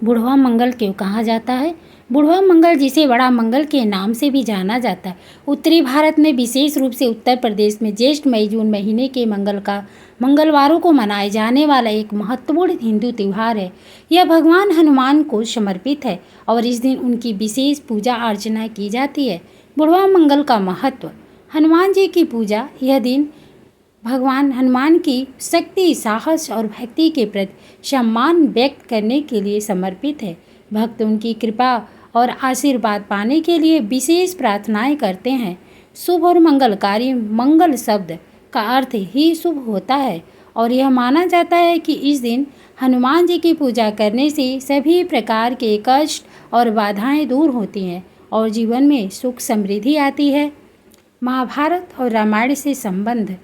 बुढ़वा मंगल क्यों कहा जाता है? बुढ़वा मंगल, जिसे बड़ा मंगल के नाम से भी जाना जाता है, उत्तरी भारत में विशेष रूप से उत्तर प्रदेश में ज्येष्ठ मई जून महीने के मंगलवारों को मनाए जाने वाला एक महत्वपूर्ण हिंदू त्यौहार है। यह भगवान हनुमान को समर्पित है और इस दिन उनकी विशेष पूजा अर्चना की जाती है। बुढ़वा मंगल का महत्व। हनुमान जी की पूजा। यह दिन भगवान हनुमान की शक्ति, साहस और भक्ति के प्रति सम्मान व्यक्त करने के लिए समर्पित है। भक्त उनकी कृपा और आशीर्वाद पाने के लिए विशेष प्रार्थनाएं करते हैं। शुभ और मंगलकारी। मंगल शब्द का अर्थ ही शुभ होता है और यह माना जाता है कि इस दिन हनुमान जी की पूजा करने से सभी प्रकार के कष्ट और बाधाएं दूर होती हैं और जीवन में सुख समृद्धि आती है। महाभारत और रामायण से संबंध।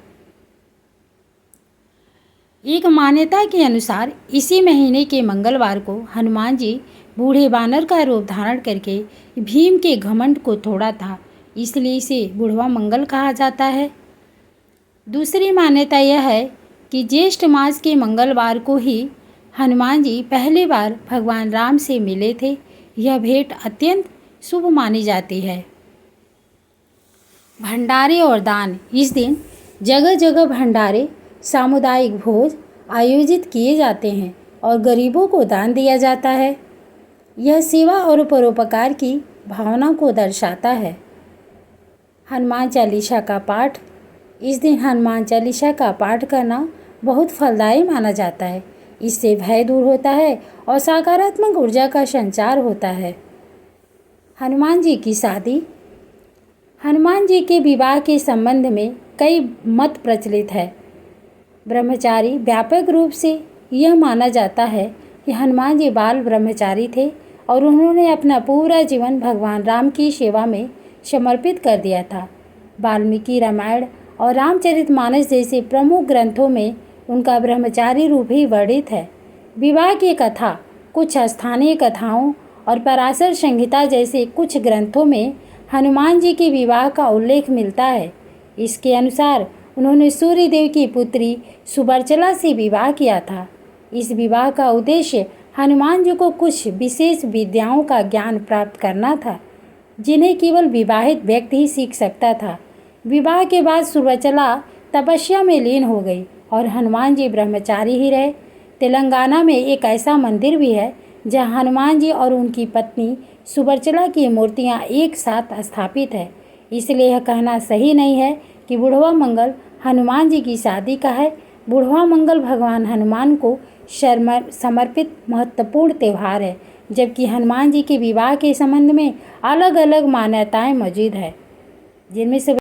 एक मान्यता के अनुसार इसी महीने के मंगलवार को हनुमान जी बूढ़े बानर का रूप धारण करके भीम के घमंड को तोड़ा था, इसलिए इसे बुढ़वा मंगल कहा जाता है। दूसरी मान्यता यह है कि ज्येष्ठ मास के मंगलवार को ही हनुमान जी पहली बार भगवान राम से मिले थे। यह भेंट अत्यंत शुभ मानी जाती है। भंडारे और दान। इस दिन जगह जगह भंडारे, सामुदायिक भोज आयोजित किए जाते हैं और गरीबों को दान दिया जाता है। यह सेवा और परोपकार की भावना को दर्शाता है। हनुमान चालीसा का पाठ। इस दिन हनुमान चालीसा का पाठ करना बहुत फलदायी माना जाता है। इससे भय दूर होता है और सकारात्मक ऊर्जा का संचार होता है। हनुमान जी की शादी। हनुमान जी के विवाह के संबंध में कई मत प्रचलित है। ब्रह्मचारी। व्यापक रूप से यह माना जाता है कि हनुमान जी बाल ब्रह्मचारी थे और उन्होंने अपना पूरा जीवन भगवान राम की सेवा में समर्पित कर दिया था। वाल्मीकि रामायण और रामचरितमानस जैसे प्रमुख ग्रंथों में उनका ब्रह्मचारी रूप ही वर्णित है। विवाह की कथा। कुछ स्थानीय कथाओं और पराशर संहिता जैसे कुछ ग्रंथों में हनुमान जी के विवाह का उल्लेख मिलता है। इसके अनुसार उन्होंने सूर्यदेव की पुत्री सुवर्चला से विवाह किया था। इस विवाह का उद्देश्य हनुमान जी को कुछ विशेष विद्याओं का ज्ञान प्राप्त करना था, जिन्हें केवल विवाहित व्यक्ति ही सीख सकता था। विवाह के बाद सुवर्चला तपस्या में लीन हो गई और हनुमान जी ब्रह्मचारी ही रहे। तेलंगाना में एक ऐसा मंदिर भी है जहाँ हनुमान जी और उनकी पत्नी सुवर्चला की मूर्तियाँ एक साथ स्थापित है। इसलिए यह कहना सही नहीं है कि बुढ़वा मंगल हनुमान जी की शादी का है। बुढ़वा मंगल भगवान हनुमान को समर्पित महत्वपूर्ण त्यौहार है, जबकि हनुमान जी के विवाह के संबंध में अलग अलग मान्यताएं मौजूद है, जिनमें से